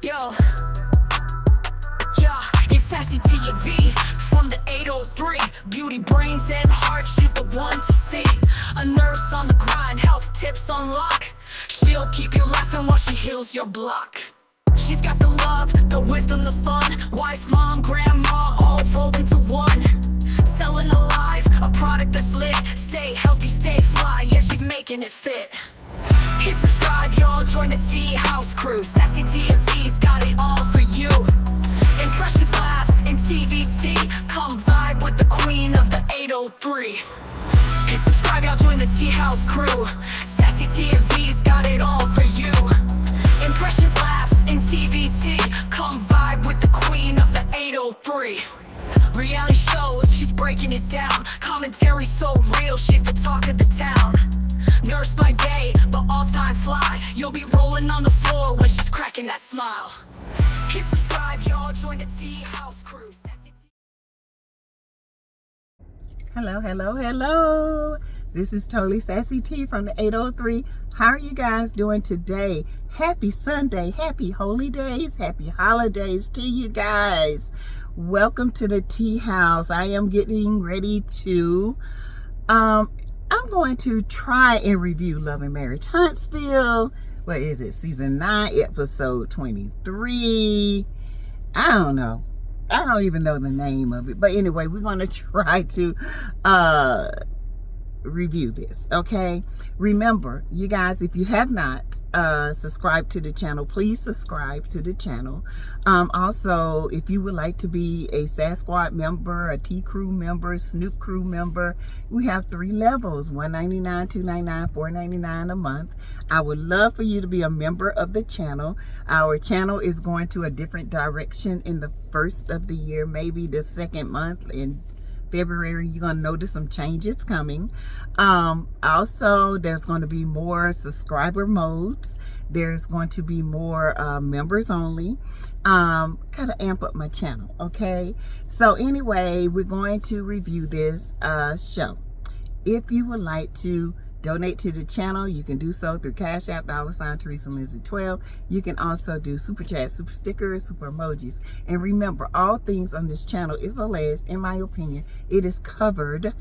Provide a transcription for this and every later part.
Yo, yeah, it's SASSYTEA-V from the 803. Beauty, brains, and heart, she's the one to see. A nurse on the grind, health tips on lock. She'll keep you laughing while she heals your block. She's got the love, the wisdom, the fun. Wife, mom, grandma, all rolled into one. Selling alive, a product that's lit. Stay healthy, stay fly, yeah, she's making it fit. Hit subscribe, y'all, join the tea house crew. SASSYTEA-V's got it all for you. Impressions, laughs, and TVT. Come vibe with the queen of the 803. Hit subscribe, y'all, join the tea house crew. SASSYTEA-V's got it all for you. Impressions, laughs, and TVT. Come vibe with the queen of the 803. Reality shows, she's breaking it down. Commentary so real, she's the talk of the town. Nurse by day, but all-time fly. You'll be rolling on the floor when she's cracking that smile. Hit subscribe, y'all, join the tea house crew. Hello. This is totally Sassy T from the 803. How are you guys doing today? Happy Sunday, happy holy days, happy holidays to you guys. Welcome to the tea house. I am getting ready to I'm going to try and review Love and Marriage Huntsville. What is it? Season 9, episode 23. I don't know. I don't even know the name of it. But anyway, we're going to try to review this, okay? Remember, you guys, if you have not subscribed to the channel, please subscribe to the channel. Also, if you would like to be a SAS Squad member, a T Crew member, Snoop Crew member, we have 3 levels: $1.99, $2.99, $4.99 a month. I would love for you to be a member of the channel. Our channel is going to a different direction in the first of the year, maybe the second month in February. You're going to notice some changes coming. Also, there's going to be more subscriber modes. There's going to be more members only. Kind of amp up my channel, okay? So anyway, we're going to review this show. If you would like to donate to the channel, you can do so through Cash App, $ Teresa Lindsay 12. You can also do super chat, super stickers, super emojis. And remember, all things on this channel is alleged. In my opinion, it is covered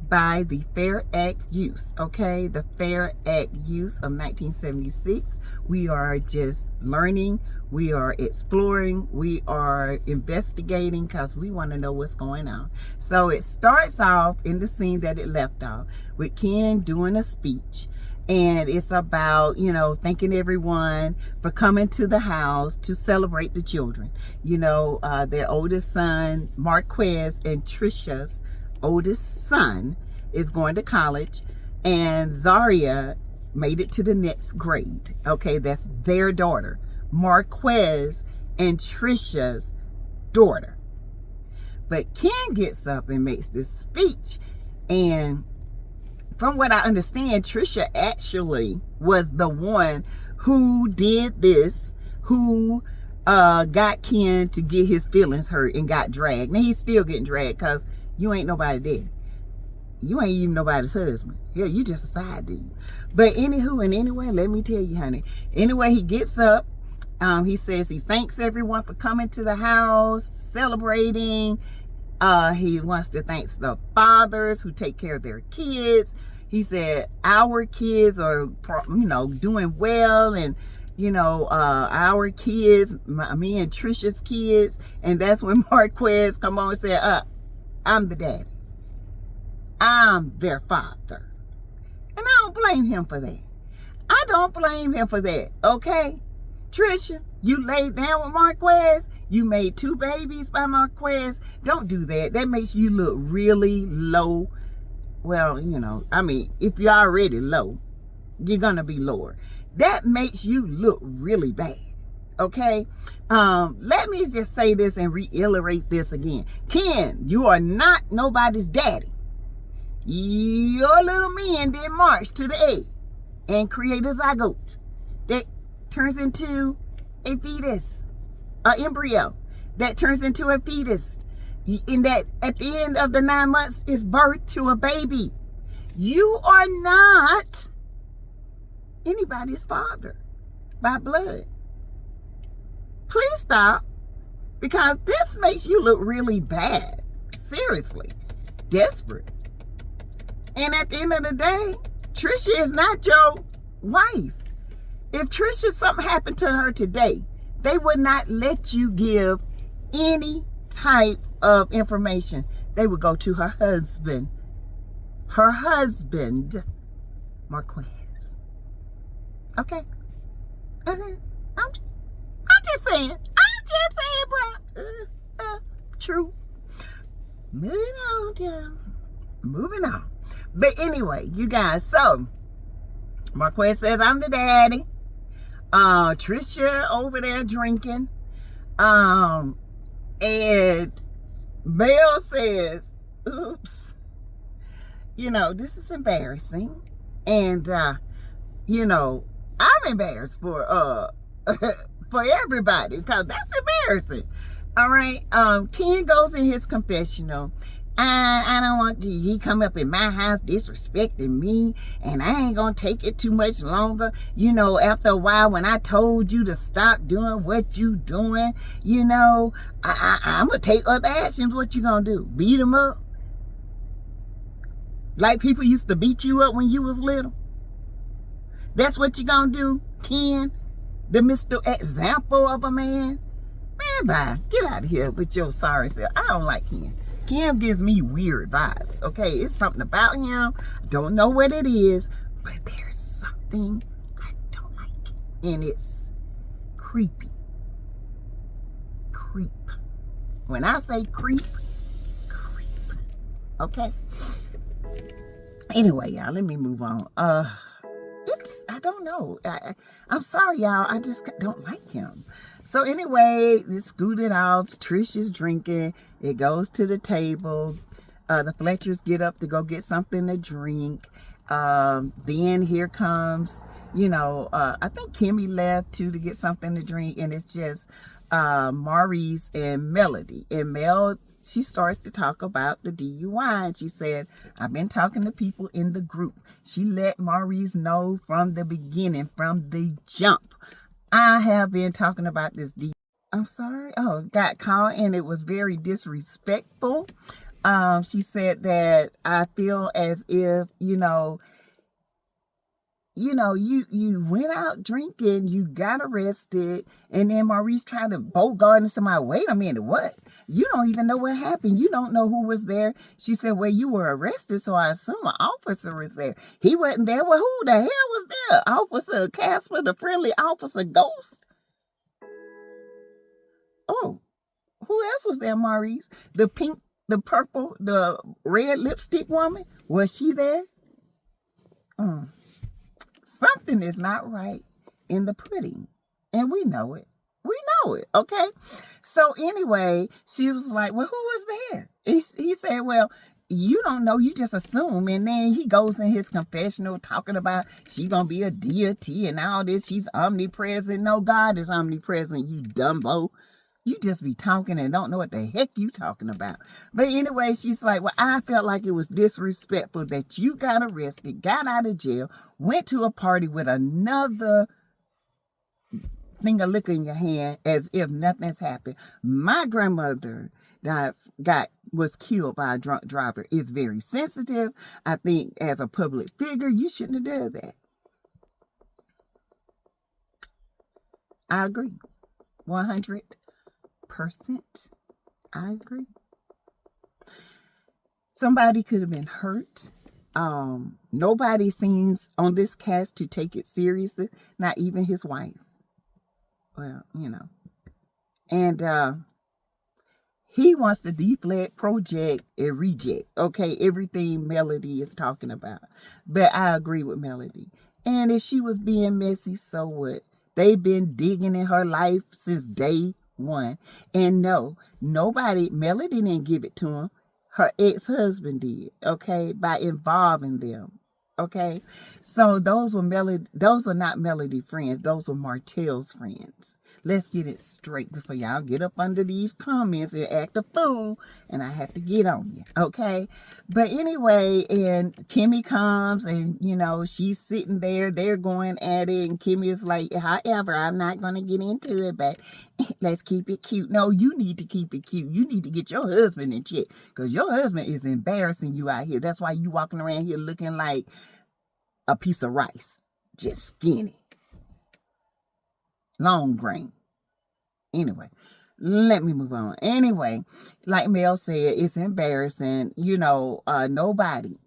by the Fair Act use, okay? The Fair Act use of 1976. We are just learning. We are exploring. We are investigating because we want to know what's going on. So it starts off in the scene that it left off with Ken doing a speech. And it's about, you know, thanking everyone for coming to the house to celebrate the children. You know, their oldest son, Marquez, and Trisha's oldest son is going to college, and Zaria made it to the next grade. Okay, that's their daughter, Marquez and Trisha's daughter. But Ken gets up and makes this speech, and from what I understand, Trisha actually was the one who did this, who got Ken to get his feelings hurt and got dragged. Now he's still getting dragged because you ain't nobody daddy. You ain't even nobody's husband. Hell, you just a side dude. But anywho and anyway, let me tell you, honey. Anyway, he gets up. He says he thanks everyone for coming to the house, celebrating. He wants to thank the fathers who take care of their kids. He said our kids are, you know, doing well, and you know, our kids, me and Trisha's kids. And that's when Marquez come on and said, I'm the daddy. I'm their father. And I don't blame him for that. I don't blame him for that, okay? Trisha, you laid down with Marquez. You made 2 babies by Marquez. Don't do that. That makes you look really low. Well, you know, I mean, if you're already low, you're going to be lower. That makes you look really bad, okay? Let me just say this and reiterate this again. Ken, you are not nobody's daddy. Your little man did march to the egg and create a zygote that turns into a fetus, an embryo that turns into a fetus. In that, at the end of the 9 months, is birth to a baby. You are not anybody's father by blood. Please stop, because this makes you look really bad. Seriously. Desperate. And at the end of the day, Trisha is not your wife. If Trisha, something happened to her today, they would not let you give any type of information. They would go to her husband. Her husband, Marquez. Okay? Okay? I'm just saying. Bro. True. Moving on, Jim. Moving on. But anyway, you guys, so Marquez says, I'm the daddy. Trisha over there drinking. And Belle says, oops, this is embarrassing. And, I'm embarrassed for for everybody, because that's embarrassing. All right. Ken goes in his confessional. I don't want he come up in my house disrespecting me, and I ain't gonna take it too much longer. After a while, when I told you to stop doing what you doing, I'm gonna take other actions. What you gonna do? Beat him up? Like people used to beat you up when you was little? That's what you gonna do, Ken? The Mr. Example of a man? Man, bye. Get out of here with your sorry self. I don't like Ken. Ken gives me weird vibes, okay? It's something about him. I don't know what it is, but there's something I don't like. And it's creepy. Creep. When I say creep. Okay? Anyway, y'all, let me move on. I don't know. I'm sorry, y'all. I just don't like him. So anyway, it scooted off. Trish is drinking. It goes to the table. The Fletchers get up to go get something to drink. Then here comes, I think Kimmy left too to get something to drink. And it's just Maurice and Melody. And Mel, she starts to talk about the DUI. And she said, I've been talking to people in the group. She let Maurice know from the beginning, from the jump. I have been talking about this DUI. I'm sorry. Oh, got caught, and it was very disrespectful. She said that I feel as if, you went out drinking, you got arrested, and then Maurice tried to bogart into somebody. Wait a minute, what? You don't even know what happened. You don't know who was there. She said, well, you were arrested, so I assume an officer was there. He wasn't there. Well, who the hell was there? Officer Casper, the friendly officer Ghost? Oh, who else was there, Maurice? The pink, the purple, the red lipstick woman? Was she there? Something is not right in the pudding. And we know it. We know it, okay? So anyway, she was like, well, who was there? He said, well, you don't know, you just assume. And then he goes in his confessional talking about she gonna be a deity and all this. She's omnipresent. No, God is omnipresent, you dumbo. You just be talking and don't know what the heck you talking about. But anyway, she's like, well, I felt like it was disrespectful that you got arrested, got out of jail, went to a party with another thing of liquor in your hand as if nothing's happened. My grandmother was killed by a drunk driver. It's very sensitive. I think as a public figure, you shouldn't have done that. I agree. 100%. I agree. Somebody could have been hurt. Nobody seems on this cast to take it seriously. Not even his wife. Well, And he wants to deflect, project, and reject. Okay, everything Melody is talking about. But I agree with Melody. And if she was being messy, so what? They've been digging in her life since day one. And no, Melody didn't give it to him. Her ex-husband did, okay, by involving them. Okay, so those are not Melody friends. Those are Martell's friends. Let's get it straight before y'all get up under these comments and act a fool, and I have to get on you. Okay, but anyway, and Kimmy comes, and she's sitting there. They're going at it, and Kimmy is like, "However, I'm not going to get into it, but let's keep it cute." No, you need to keep it cute. You need to get your husband in check, because your husband is embarrassing you out here. That's why you walking around here looking like a piece of rice, just skinny, long grain. Anyway, let me move on. Anyway, like Mel said, it's embarrassing. Nobody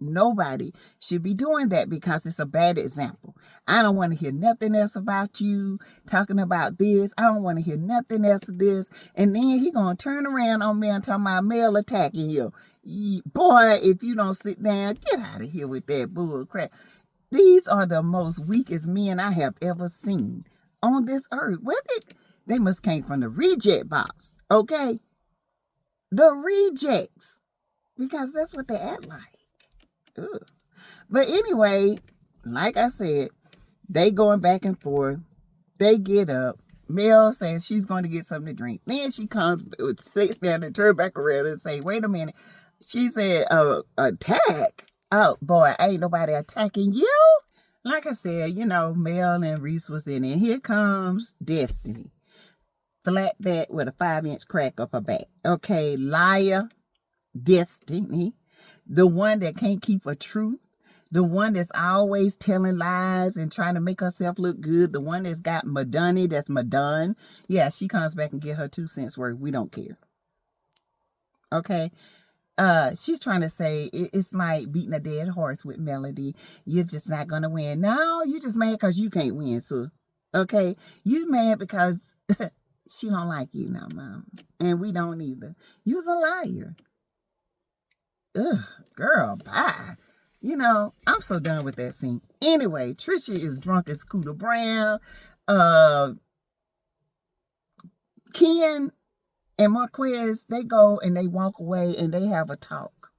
should be doing that, because it's a bad example. I don't want to hear nothing else about you talking about this. I don't want to hear nothing else of this. And then he gonna turn around on me and talk about Mel attacking you. Boy, if you don't sit down, get out of here with that bull crap. These are the most weakest men I have ever seen on this earth. They must came from the reject box, okay? The rejects, because that's what they act like. Ugh. But anyway, like I said, they going back and forth. They get up. Mel says she's going to get something to drink. Then she comes, sits down and turn back around and say, "Wait a minute." She said, "Attack? Oh, boy, ain't nobody attacking you." Like I said, Mel and Reese was in it. Here comes Destiny. Flat back with a 5-inch crack up her back. Okay, liar, Destiny. The one that can't keep a truth. The one that's always telling lies and trying to make herself look good. The one that's got Madonna, that's Madonna. Yeah, she comes back and get her 2 cents worth. We don't care. Okay. She's trying to say it's like beating a dead horse with Melody. You're just not gonna win. No, you just mad because you can't win, so okay. You mad because she don't like you now, Mom, and we don't either. You's a liar. Ugh, girl, bye. I'm so done with that scene. Anyway, Trisha is drunk as Scooter Brown. Ken and Marquez, they go and they walk away and they have a talk.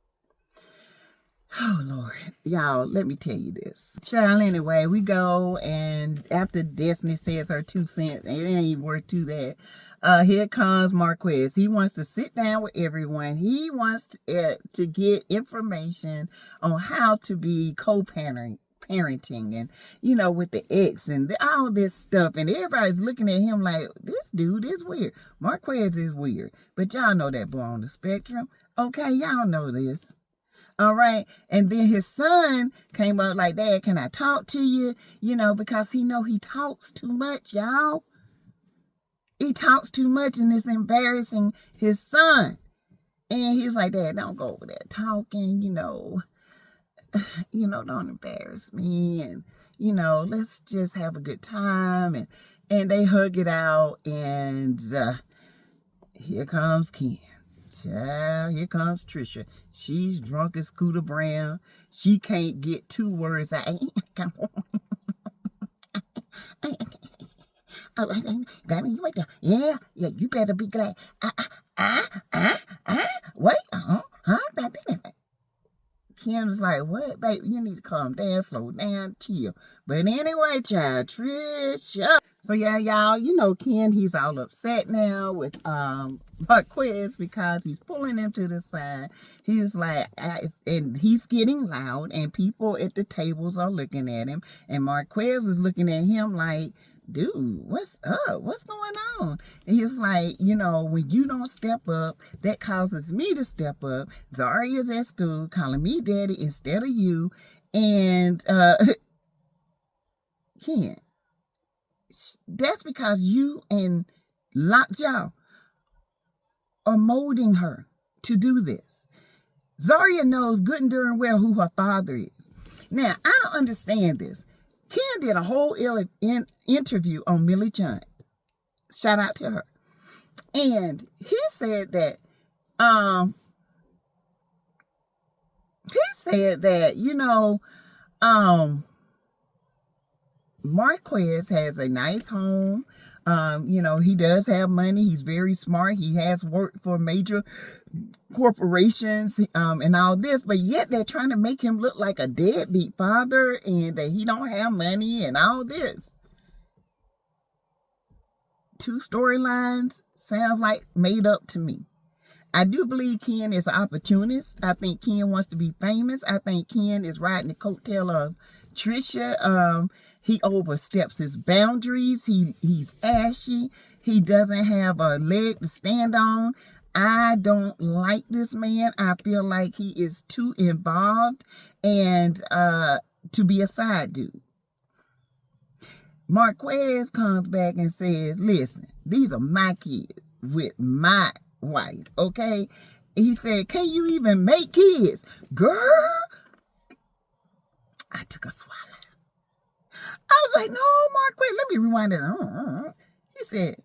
Oh, Lord. Y'all, let me tell you this. Child, anyway, we go, and after Destiny says her 2 cents, it ain't worth to that. Here comes Marquez. He wants to sit down with everyone. He wants to get information on how to be co-parenting and with the ex and all this stuff, and everybody's looking at him like, this dude is weird. Marquez is weird, but y'all know that boy on the spectrum. Okay, y'all know this. All right. And then his son came up like, "Dad, can I talk to you?" Because he talks too much, y'all. He talks too much, and it's embarrassing his son. And he was like, "Dad, don't go over there talking, don't embarrass me, and let's just have a good time." And they hug it out, and here comes Ken. Child, here comes Trisha. She's drunk as Scooter Brown. She can't get 2 words out. Yeah, you better be glad. Wait, Kim's like, "What, babe? You need to calm down, slow down, chill." But anyway, child, Trisha. So yeah, y'all, Ken, he's all upset now with Marquez because he's pulling him to the side. He was like, and he's getting loud, and people at the tables are looking at him, and Marquez is looking at him like, "Dude, what's up? What's going on?" And he was like, when you don't step up, that causes me to step up. Zaria's at school calling me daddy instead of you. And Ken, that's because you and Lockjaw are molding her to do this. Zaria knows good and darn well who her father is. Now, I don't understand this. Ken did a whole interview on Millie Chun. Shout out to her. And he said that, Marquez has a nice home. You know, he does have money. He's very smart. He has worked for major corporations and all this, but yet they're trying to make him look like a deadbeat father and that he don't have money and all this. Two storylines sounds like made up to me. I do believe Ken is an opportunist. I think Ken wants to be famous. I think Ken is riding the coattail of Trisha. He oversteps his boundaries. He's ashy. He doesn't have a leg to stand on. I don't like this man. I feel like he is too involved and to be a side dude. Marquez comes back and says, listen, these are my kids with my wife, okay? He said, can you even make kids? Girl, I took a swallow. I was like, no, Marquez, let me rewind it. He said,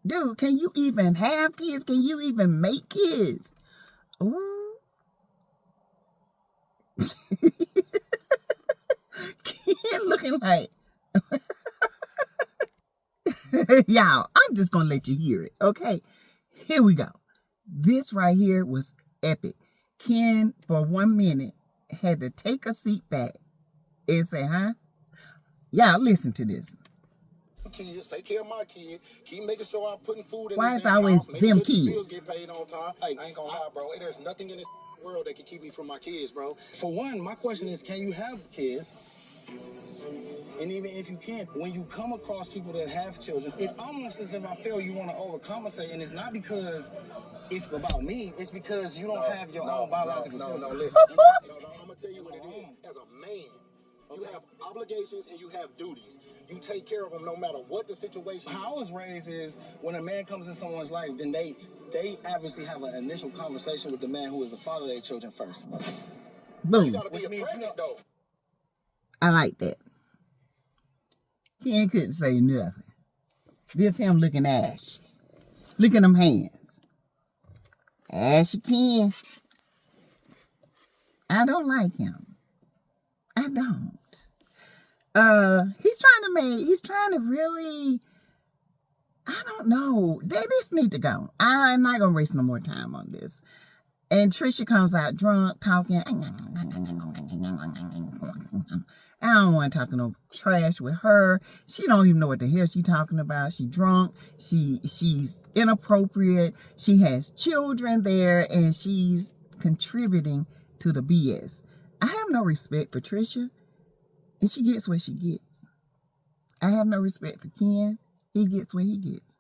dude, can you even have kids? Can you even make kids? Ooh. Kid looking like, y'all, I'm just going to let you hear it, okay? Here we go. This right here was epic. Ken, for 1 minute, had to take a seat back and say, huh? Y'all, listen to this. Kids, take care of my kid. Keep making sure I'm putting food in Why this is damn always house. Make them sure these bills kids? get paid on time. I ain't gonna lie, bro. There's nothing in this world that can keep me from my kids, bro. For one, my question is, can you have kids? And even if you can't, when you come across people that have children, it's almost as if I feel you want to overcompensate, and it's not because it's about me. It's because you don't have your own biological children. No, listen. I'm gonna tell you what it is. As a man, you have obligations and you have duties. You take care of them no matter what the situation is. How I was raised is when a man comes in someone's life, then they obviously have an initial conversation with the man who is the father of their children first. Boom. You gotta be a present, though. I like that. Ken couldn't say nothing. This him looking ashy. Look at them hands. Ashy Ken. I don't like him. I don't. He's trying to really, I don't know. They just need to go. I'm not gonna waste no more time on this. And Trisha comes out drunk, talking. I don't want to talk no trash with her. She don't even know what the hell she talking about. She drunk. She's inappropriate. She has children there, and she's contributing to the BS. I have no respect for Trisha, and she gets what she gets. I have no respect for Ken. He gets what he gets.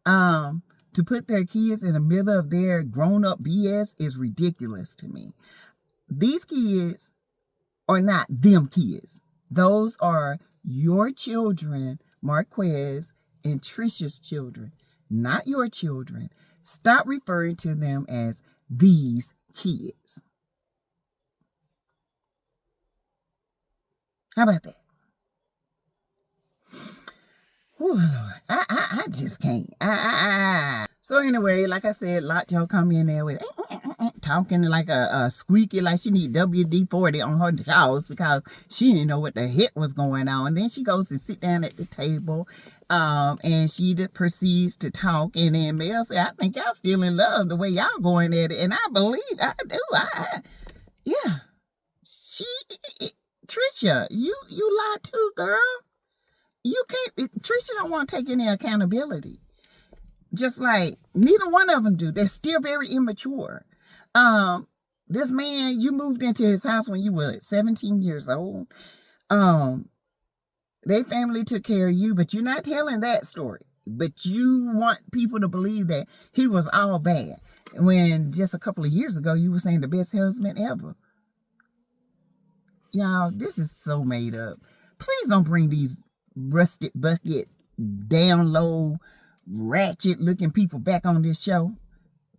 To put their kids in the middle of their grown-up BS is ridiculous to me. These kids are not them kids. Those are your children, Marquez and Trisha's children, not your children. Stop referring to them as these kids. How about that? Oh, Lord. I just can't. So anyway, like I said, Lotjo come in there with talking like a squeaky, like she need WD-40 on her jaws because she didn't know what the heck was going on. And then she goes to sit down at the table, and she proceeds to talk. And then Mel said, I think y'all still in love the way y'all going at it. And I believe I do. Yeah. Trisha, you lie too, girl. You can't, Trisha don't want to take any accountability. Just like neither one of them do. They're still very immature. This man, you moved into his house when you were 17 years old. Their family took care of you, but you're not telling that story. But you want people to believe that he was all bad. When just a couple of years ago, you were saying the best husband ever. Y'all, this is so made up. Please don't bring these rusted bucket, down low, ratchet looking people back on this show.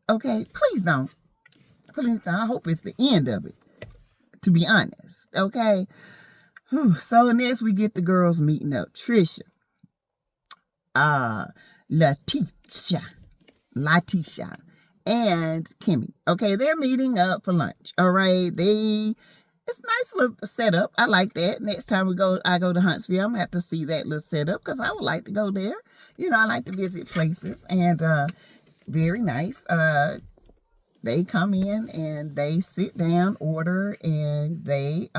Okay, please don't. Please don't. I hope it's the end of it, to be honest. Okay. So next we get the girls meeting up. Trisha, Letitia, and Kimmy. Okay, they're meeting up for lunch. All right, they It's a nice little setup. I like that. Next time I go to Huntsville, I'm gonna have to see that little setup because I would like to go there. You know, I like to visit places, and very nice. They come in and they sit down, order, and they,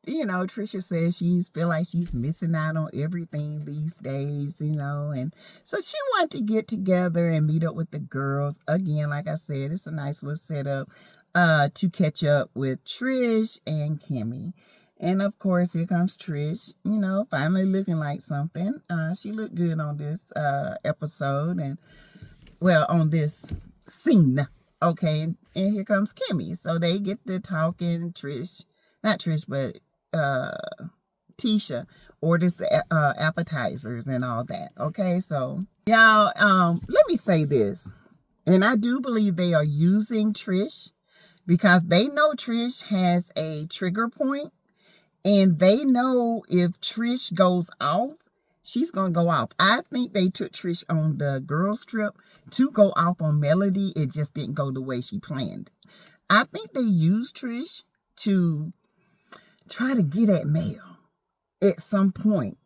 you know, Trisha says feel like she's missing out on everything these days, you know, and so she wanted to get together and meet up with the girls. Again, like I said, it's a nice little setup to catch up with Trish and Kimmy. And of course, here comes Trish, you know, finally looking like something. She looked good on this episode, and well, on this scene. Okay, and here comes Kimmy. So they get to talking. Not Trish, but Tisha orders the appetizers and all that. Okay, so y'all, let me say this. And I do believe they are using Trish because they know Trish has a trigger point, and they know if Trish goes off, she's going to go off. I think they took Trish on the girls trip to go off on Melody. It just didn't go the way she planned. I think they used Trish to try to get at Mel at some point.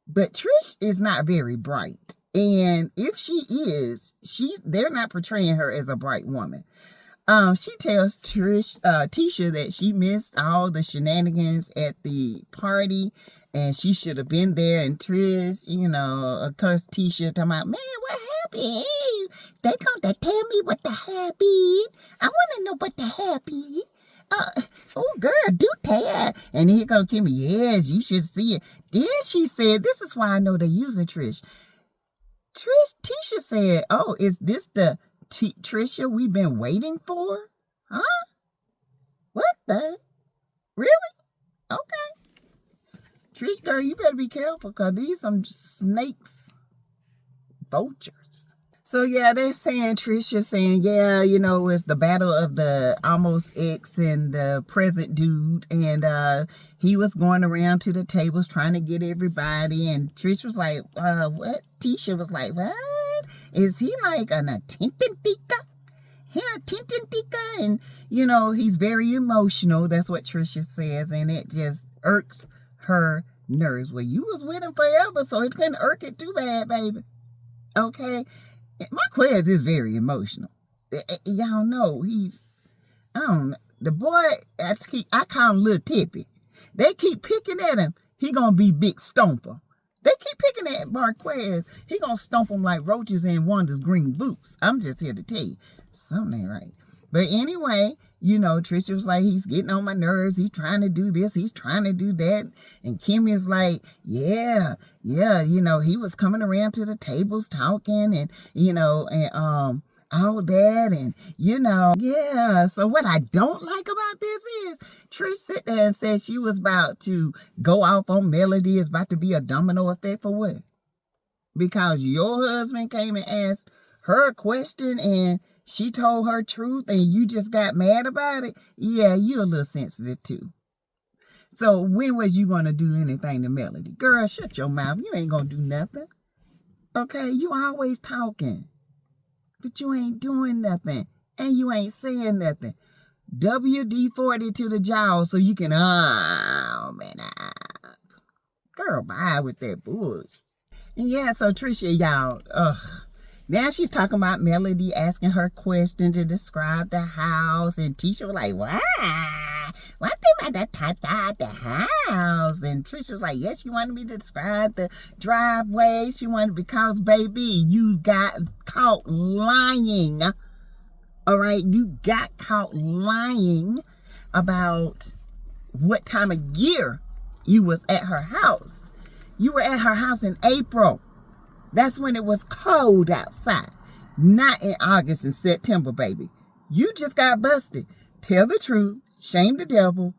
But Trish is not very bright. And if she is, they're not portraying her as a bright woman. She tells Tisha that she missed all the shenanigans at the party and she should have been there. And Trish, you know, of course, Tisha talking about, man, what happened? They gonna tell me what the happened. I want to know what the happened. Oh, girl, do tell. And here go Kimmy, yes, you should see it. Then she said, this is why I know they're using Trish. Tisha said, oh, is this the Trisha we've been waiting for? Huh? What the? Really? Okay. Trish, girl, you better be careful because these some snakes, vultures. So, yeah, they're saying, Trisha saying, yeah, you know, it's the battle of the almost ex and the present dude. And he was going around to the tables trying to get everybody. And Trish was like, what? Tisha was like, what? Is he like an attention seeker? He attention seeker? And, you know, he's very emotional. That's what Trisha says. And it just irks her nerves. Well, you was with him forever, so it couldn't irk it too bad, baby. Okay? Marquez is very emotional. Y'all know the boy, I call him Little Tippy. They keep picking at him. He gonna be Big Stomper. They keep picking at Marquez. He gonna stomp them like roaches in Wanda's green boots. I'm just here to tell you, something ain't right. But anyway, you know, Trisha was like, he's getting on my nerves. He's trying to do this. He's trying to do that. And Kimmy is like, yeah, you know, he was coming around to the tables talking and, you know, and all that. And, you know, yeah. So what I don't like about this is Trish sit there and said she was about to go off on Melody. It's about to be a domino effect for what? Because your husband came and asked her a question and she told her truth and you just got mad about it? Yeah, you're a little sensitive too. So when was you going to do anything to Melody? Girl, shut your mouth. You ain't going to do nothing. Okay, you always talking. But you ain't doing nothing. And you ain't saying nothing. WD-40 to the jaw so you can, man up. Girl, bye with that bullshit. And yeah, so Trisha, y'all, now she's talking about Melody asking her question to describe the house. And Tisha was like, why? What they about to talk about the house? And Trisha was like, yes, you wanted me to describe the driveway. She wanted, because, baby, you got caught lying. All right? You got caught lying about what time of year you was at her house. You were at her house in April. That's when it was cold outside. Not in August and September, baby. You just got busted. Tell the truth. Shame the devil.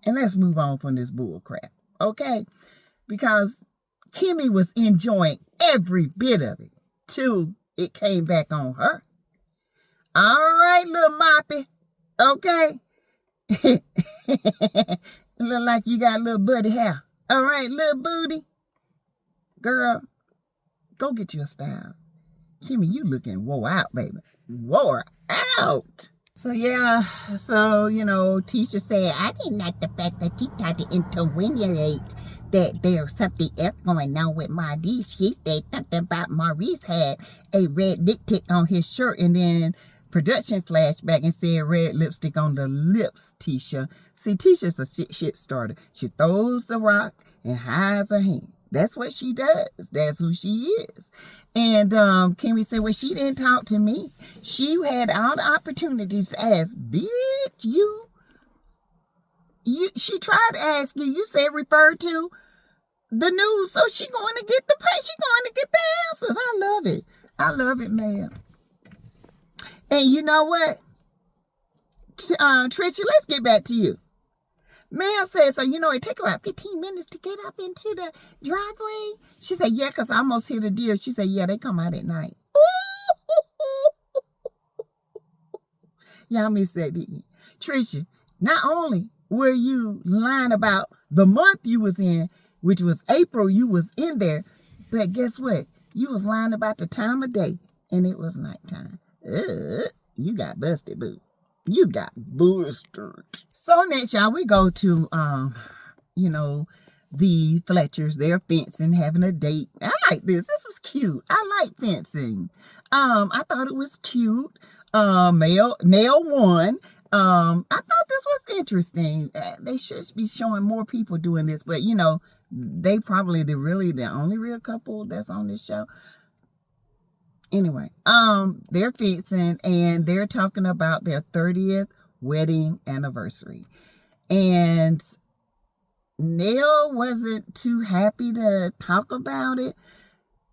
And let's move on from this bull crap. Okay? Because Kimmy was enjoying every bit of it. Till it came back on her. All right, little moppy. Okay? Look like you got a little buddy hair. All right, little booty. Girl, go get your style. Kimmy, you looking wore out, baby. Wore out. So yeah, so you know, teacher said, I didn't like the fact that you tried to insinuate that there's something else going on with Maurice. She said something about Maurice had a red lipstick on his shirt, and then production flashed back and said red lipstick on the lips, Tisha. See, Tisha's a shit starter. She throws the rock and hides her hand. That's what she does. That's who she is. And Kimmy said, well, she didn't talk to me. She had all the opportunities to ask, bitch, you. She tried to ask you. You said refer to the news. So she going to get the pay. She going to get the answers. I love it. I love it, ma'am. And you know what? Trisha, let's get back to you. Ma'am said, so, you know, it take about 15 minutes to get up into the driveway. She said, yeah, because I almost hit a deer. She said, yeah, they come out at night. Y'all missed that, didn't you? Trisha, not only were you lying about the month you was in, which was April, you was in there, but guess what? You was lying about the time of day, and it was nighttime. You got busted, boo. You got busted. So next, y'all, we go to, you know, the Fletchers. They're fencing, having a date. I like this. This was cute. I like fencing. I thought it was cute. Nail won. I thought this was interesting. They should be showing more people doing this, but you know, they probably the only real couple that's on this show. Anyway, they're fencing and they're talking about their 30th wedding anniversary. And Nail wasn't too happy to talk about it.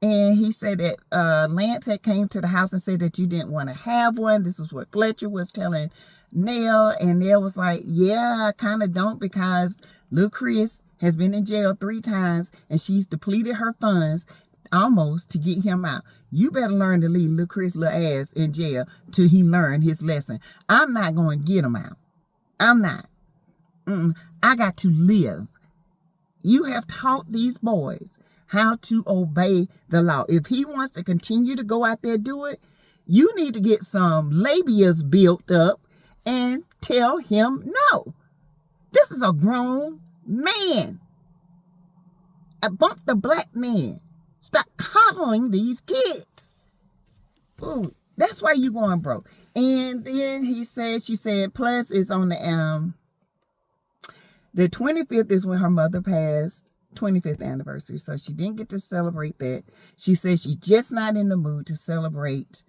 And he said that Lance had came to the house and said that you didn't want to have one. This was what Fletcher was telling Nail. And Nail was like, yeah, I kind of don't, because Lil Chris has been in jail 3 times and she's depleted her funds almost to get him out. You better learn to leave Lil Chris' little ass in jail till he learn his lesson. I'm not going to get him out. I'm not. I got to live. You have taught these boys how to obey the law. If he wants to continue to go out there and do it, you need to get some labias built up and tell him no. This is a grown man. A bump the black man. Stop coddling these kids. Ooh, that's why you going broke. And then she said, plus it's on the 25th is when her mother passed, 25th anniversary. So she didn't get to celebrate that. She said she's just not in the mood to celebrate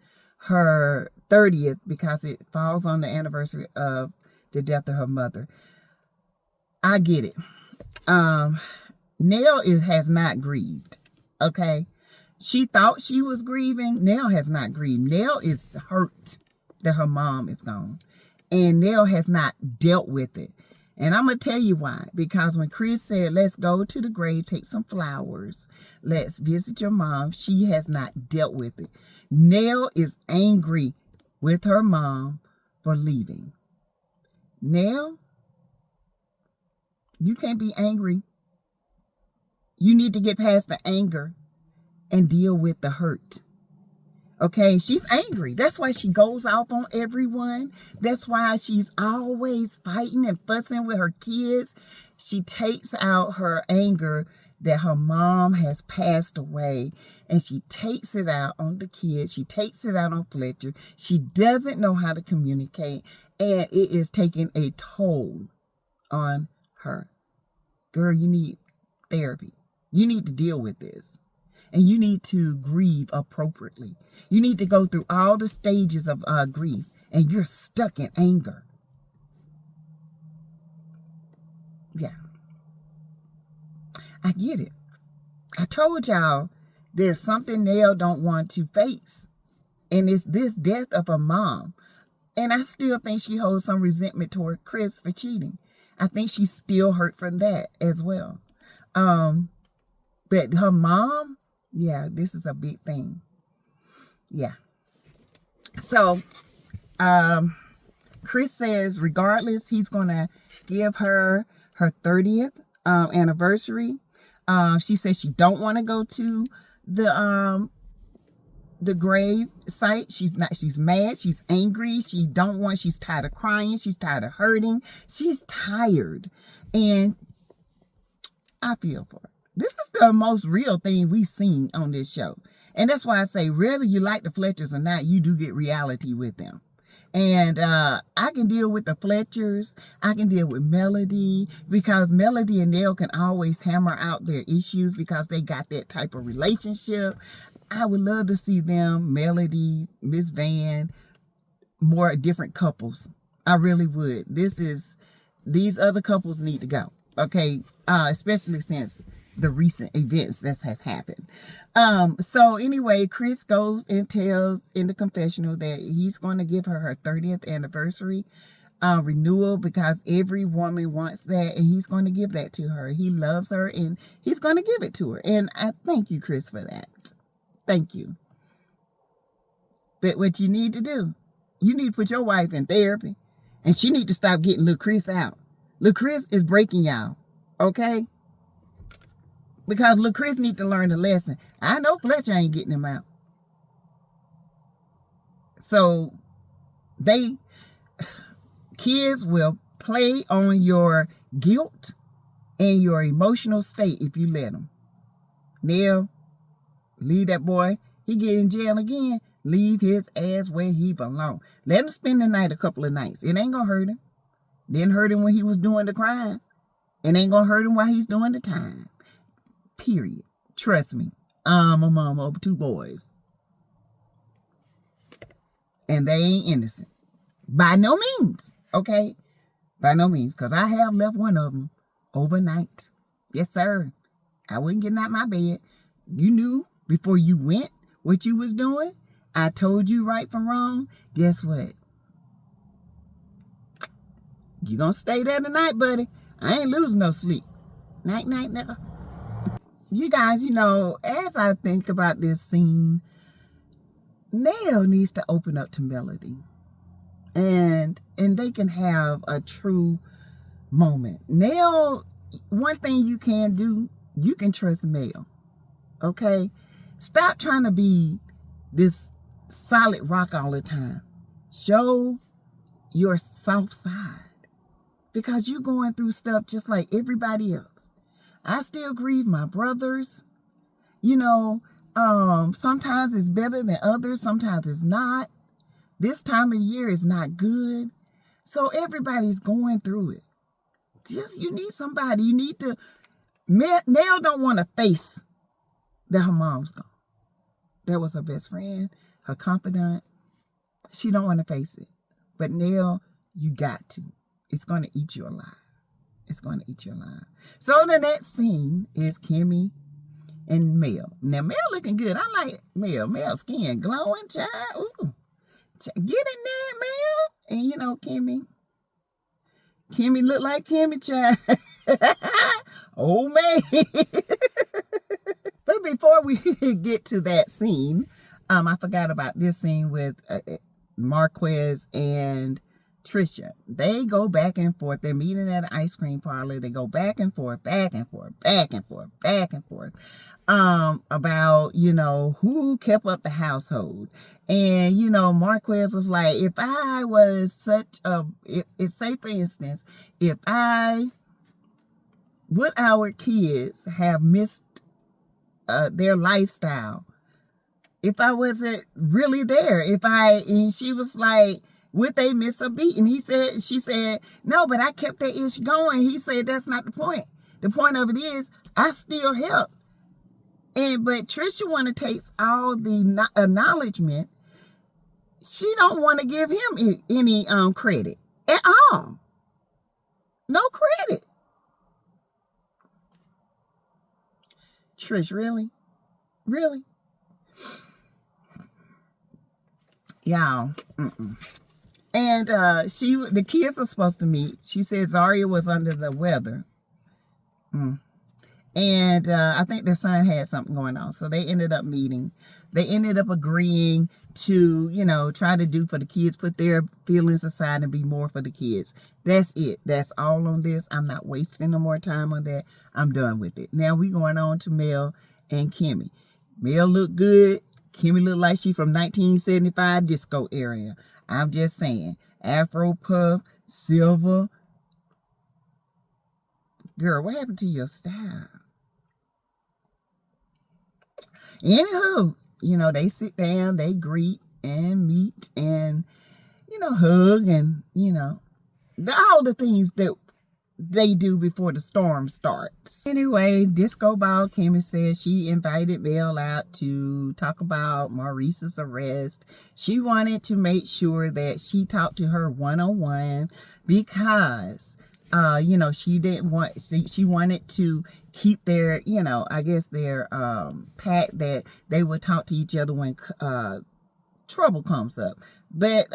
her 30th because it falls on the anniversary of the death of her mother. I get it. Nell has not grieved. Okay. She thought she was grieving. Nell has not grieved. Nell is hurt that her mom is gone. And Nell has not dealt with it. And I'm going to tell you why. Because when Chris said, let's go to the grave, take some flowers, let's visit your mom, she has not dealt with it. Nell is angry with her mom for leaving. Nell, you can't be angry. You need to get past the anger and deal with the hurt. Okay, she's angry. That's why she goes off on everyone. That's why she's always fighting and fussing with her kids. She takes out her anger that her mom has passed away, and she takes it out on the kids. She takes it out on Fletcher. She doesn't know how to communicate, and it is taking a toll on her. Girl, you need therapy. You need to deal with this. And you need to grieve appropriately. You need to go through all the stages of grief. And you're stuck in anger. Yeah. I get it. I told y'all there's something Nell don't want to face. And it's this death of a mom. And I still think she holds some resentment toward Chris for cheating. I think she's still hurt from that as well. But her mom, yeah, this is a big thing. Yeah. So, Chris says, regardless, he's going to give her 30th anniversary. She says she don't want to go to the the grave site. She's mad, she's angry, she's tired of crying, she's tired of hurting, she's tired. And I feel for her. This is the most real thing we've seen on this show. And that's why I say, whether you like the Fletchers or not, you do get reality with them. And I can deal with the Fletchers. I can deal with Melody, because Melody and Nell can always hammer out their issues because they got that type of relationship. I would love to see them, Melody, Miss Van, more different couples. I really would. These other couples need to go. Okay, especially since the recent events that has happened. So anyway, Chris goes and tells in the confessional that he's going to give her 30th anniversary renewal, because every woman wants that, and he's going to give that to her. He loves her, and he's going to give it to her. And I thank you, Chris, for that. Thank you. But what you need to do, you need to put your wife in therapy, and she need to stop getting little Chris out. Little Chris is breaking y'all, okay? Because little Chris need to learn the lesson. I know Fletcher ain't getting him out. So kids will play on your guilt and your emotional state if you let them. Nell, leave that boy. He get in jail again. Leave his ass where he belong. Let him spend the night a couple of nights. It ain't gonna hurt him. Didn't hurt him when he was doing the crime. It ain't gonna hurt him while he's doing the time. Period. Trust me. I'm a mama of 2 boys. And they ain't innocent. By no means. Okay? By no means. Because I have left one of them overnight. Yes, sir. I wasn't getting out my bed. You knew before you went what you was doing. I told you right from wrong. Guess what? You gonna stay there tonight, buddy. I ain't losing no sleep. Night, night, nigga. You guys, as I think about this scene, Nell needs to open up to Melody. And they can have a true moment. Nell, one thing you can do, you can trust Mel. Okay? Stop trying to be this solid rock all the time. Show your soft side. Because you're going through stuff just like everybody else. I still grieve my brothers. Sometimes it's better than others. Sometimes it's not. This time of year is not good. So everybody's going through it. You need somebody. You need to. Nell don't want to face that her mom's gone. That was her best friend, her confidant. She don't want to face it. But Nell, you got to. It's going to eat you alive. It's going to eat you alive. So the next scene is Kimmy and Mel. Now, Mel looking good. I like Mel. Mel's skin glowing, child. Ooh. Get in there, Mel. And Kimmy look like Kimmy, child. Oh, man. But before we get to that scene, I forgot about this scene with Marquez and Trisha. They go back and forth. They're meeting at an ice cream parlor. They go back and forth, back and forth, back and forth, back and forth. About, who kept up the household. And, Marquez was like, if I was say for instance, would our kids have missed their lifestyle if I wasn't really there? And she was like, would they miss a beat? And she said, no, but I kept that ish going. He said, that's not the point. The point of it is, I still help. But Trisha want to take all the acknowledgement. She don't want to give him any credit at all. No credit. Trish, really? Really? Y'all. And the kids are supposed to meet. She said Zaria was under the weather. And I think their son had something going on. So they ended up meeting. They ended up agreeing to, try to do for the kids, put their feelings aside and be more for the kids. That's it. That's all on this. I'm not wasting no more time on that. I'm done with it. Now we going on to Mel and Kimmy. Mel looked good. Kimmy look like she from 1975 disco area. I'm just saying. Afro puff, silver. Girl, what happened to your style? Anywho, you know, they sit down, they greet and meet and, you know, hug and, you know, all the things that they do before the storm starts. Anyway, Disco Ball Kimmy says she invited Mel out to talk about Maurice's arrest. She wanted to make sure that she talked to her one-on-one because, you know, she wanted to keep their, you know, I guess their pact that they would talk to each other when trouble comes up. But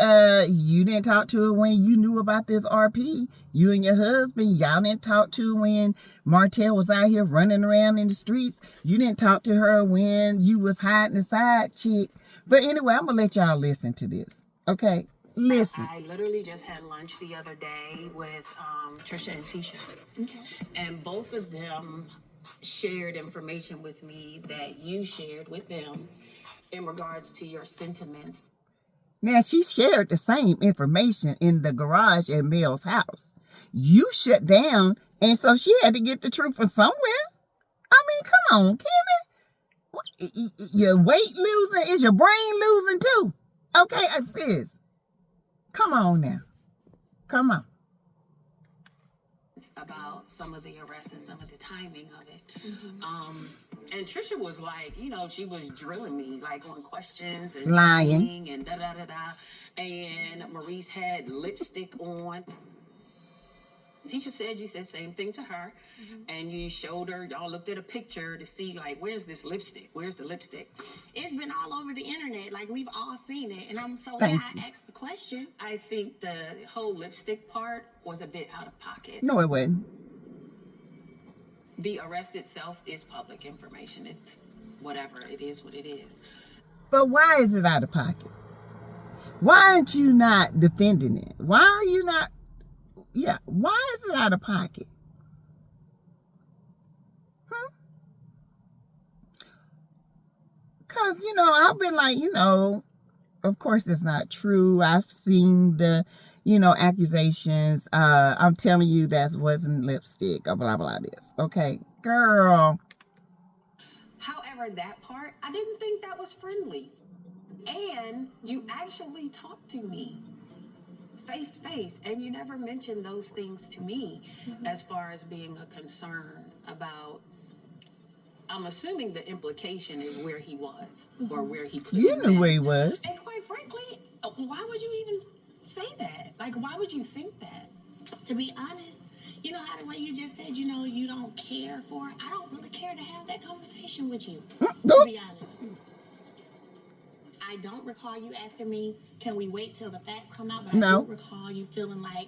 you didn't talk to her when you knew about this RP. You and your husband, y'all didn't talk to her when Martell was out here running around in the streets. You didn't talk to her when you was hiding the side chick. But anyway, I'm going to let y'all listen to this. Okay? Listen. I literally just had lunch the other day with Trisha and Tisha. Okay. And both of them shared information with me that you shared with them in regards to your sentiments. Now, she shared the same information in the garage at Mel's house. You shut down, and so she had to get the truth from somewhere. I mean, come on, Kimmy. Your weight losing? Is your brain losing too? Okay, sis. Come on now. Come on. About some of the arrests and some of the timing of it. And Trisha was like, you know, she was drilling me like on questions and lying and da-da-da-da. And Maurice had lipstick on. Tisha said you said same thing to her, and you showed her, y'all looked at a picture to see like, where's this lipstick? Where's the lipstick? It's been all over the internet. Like, we've all seen it. And I'm so glad I asked the question. I think the whole lipstick part was a bit out of pocket. No, it wasn't. The arrest itself is public information. It's whatever. It is what it is. But why is it out of pocket? Why aren't you not defending it? Why are you not? Yeah, why is it out of pocket? Because, you know, I've been like, you know, of course it's not true. I've seen the, you know, accusations. I'm telling you that wasn't lipstick or blah, blah, this. Okay, girl. However, that part, I didn't think that was friendly. And you actually talked to me face to face, and you never mentioned those things to me as far as being a concern about, I'm assuming the implication is where he was or where he could. You knew where he was. And quite frankly, why would you even say that? Like, why would you think that? To be honest, you know how the way you just said, you know, you don't care for it? I don't really care to have that conversation with you, to be honest. I don't recall you asking me, can we wait till the facts come out? But I don't recall you feeling like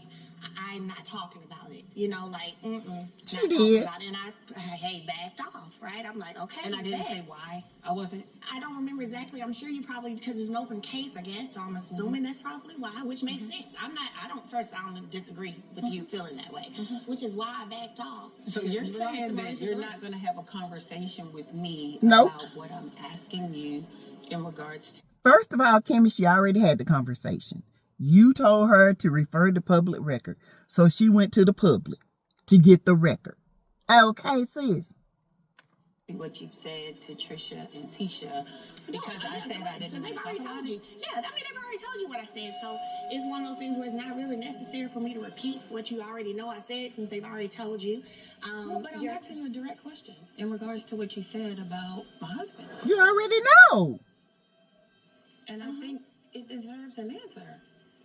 I'm not talking about it. You know, like, she not did. talking about it. And I backed off, right? I'm like, okay. And I didn't say why. I wasn't. I don't remember exactly. I'm sure you probably, because it's an open case, I guess. So I'm assuming that's probably why, which makes sense. I don't disagree with you feeling that way, which is why I backed off. So you're saying that you're not going to have a conversation with me Nope. about what I'm asking you in regards to. First of all, Kimmy, she already had the conversation. You told her to refer to public record. So she went to the public to get the record. Okay, sis. What you've said to Trisha and Tisha, because I said I didn't. Because they've already told you. Yeah, I mean, they've already told you what I said. So it's one of those things where it's not really necessary for me to repeat what you already know I said, since they've already told you. No, but I'm asking you a direct question in regards to what you said about my husband. You already know. And I think it deserves an answer.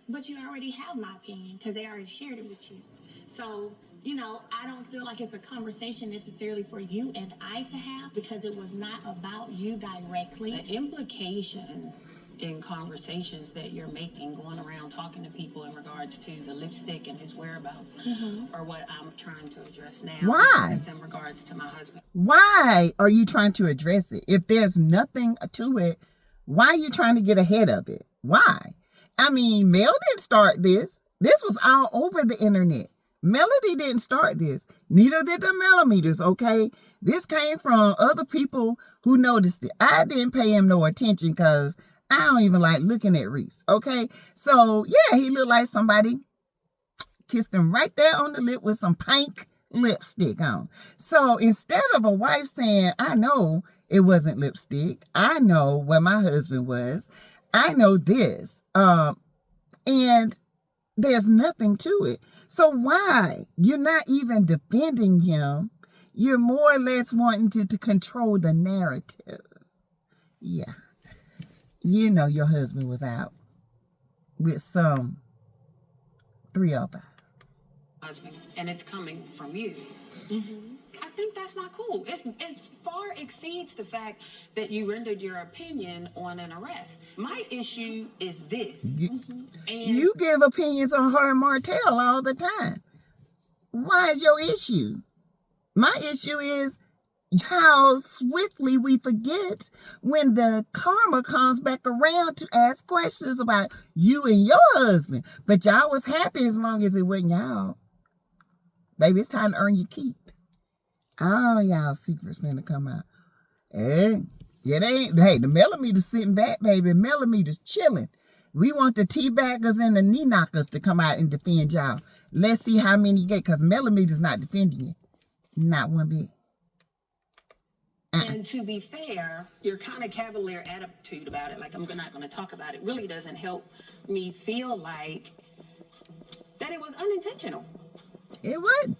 But you already have my opinion, because they already shared it with you. So, you know, I don't feel like it's a conversation necessarily for you and I to have, because it was not about you directly. The implication in conversations that you're making, going around talking to people in regards to the lipstick and his whereabouts, are what I'm trying to address now. Why? It's in regards to my husband. Why are you trying to address it? If there's nothing to it, why are you trying to get ahead of it? Why? I mean, Mel didn't start this. This was all over the internet. Melody didn't start this. Neither did the millimeters, okay? This came from other people who noticed it. I didn't pay him no attention because I don't even like looking at Reese, okay? So, yeah, he looked like somebody kissed him right there on the lip with some pink lipstick on. So, instead of a wife saying, I know it wasn't lipstick. I know where my husband was. I know this. And there's nothing to it. So why? You're not even defending him. You're more or less wanting to control the narrative. Yeah. You know your husband was out with some 305. Husband, and it's coming from you. I think that's not cool. It far exceeds the fact that you rendered your opinion on an arrest. My issue is this. You give opinions on her and Martell all the time. Why is your issue? My issue is how swiftly we forget when the karma comes back around to ask questions about you and your husband. But y'all was happy as long as it wasn't y'all. Baby, it's time to earn your keep. All y'all secrets finna come out. Hey, the millimeters sitting back, baby. Millimeters chilling. We want the teabaggers and the knee knockers to come out and defend y'all. Let's see how many you get, because millimeters not defending you. Not one bit. And to be fair, your kind of cavalier attitude about it, like I'm not going to talk about it, really doesn't help me feel like that it was unintentional. It wasn't.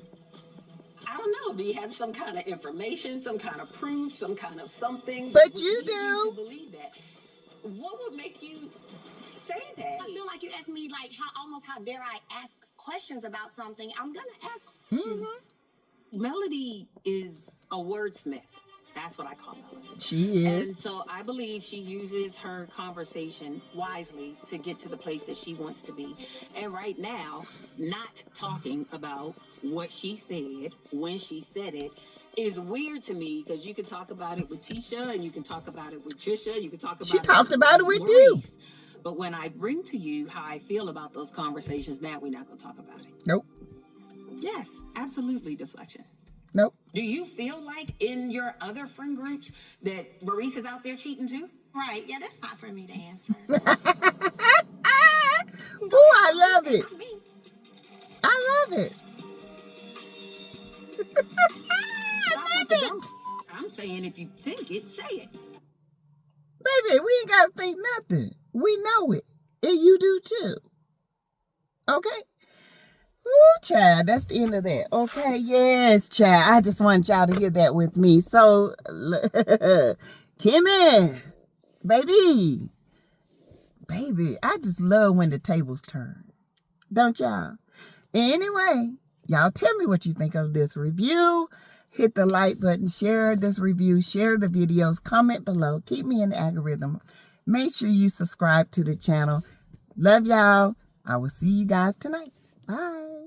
I don't know. Do you have some kind of information, some kind of proof, some kind of something? But you do. To believe that. What would make you say that? I feel like you asked me, like, how dare I ask questions about something? I'm gonna ask questions. Melody is a wordsmith. That's what I call Melody. She is. And so I believe she uses her conversation wisely to get to the place that she wants to be. And right now, not talking about what she said when she said it is weird to me, because you can talk about it with Tisha and you can talk about it with Trisha. You can talk about She talked about it with Maurice. But when I bring to you how I feel about those conversations, now we're not going to talk about it. Nope. Yes, absolutely deflection. Nope. Do you feel like in your other friend groups that Maurice is out there cheating too? Right, yeah, that's not for me to answer. Ooh, I love it. I love it. I love it. I'm saying if you think it, say it. Baby, we ain't got to think nothing. We know it. And you do too. Okay? Ooh, child, that's the end of that. Okay, yes, child. I just wanted y'all to hear that with me. So, Kimmy, baby, I just love when the tables turn. Don't y'all? Anyway, y'all tell me what you think of this review. Hit the like button, share this review, share the videos, comment below. Keep me in the algorithm. Make sure you subscribe to the channel. Love y'all. I will see you guys tonight. Bye.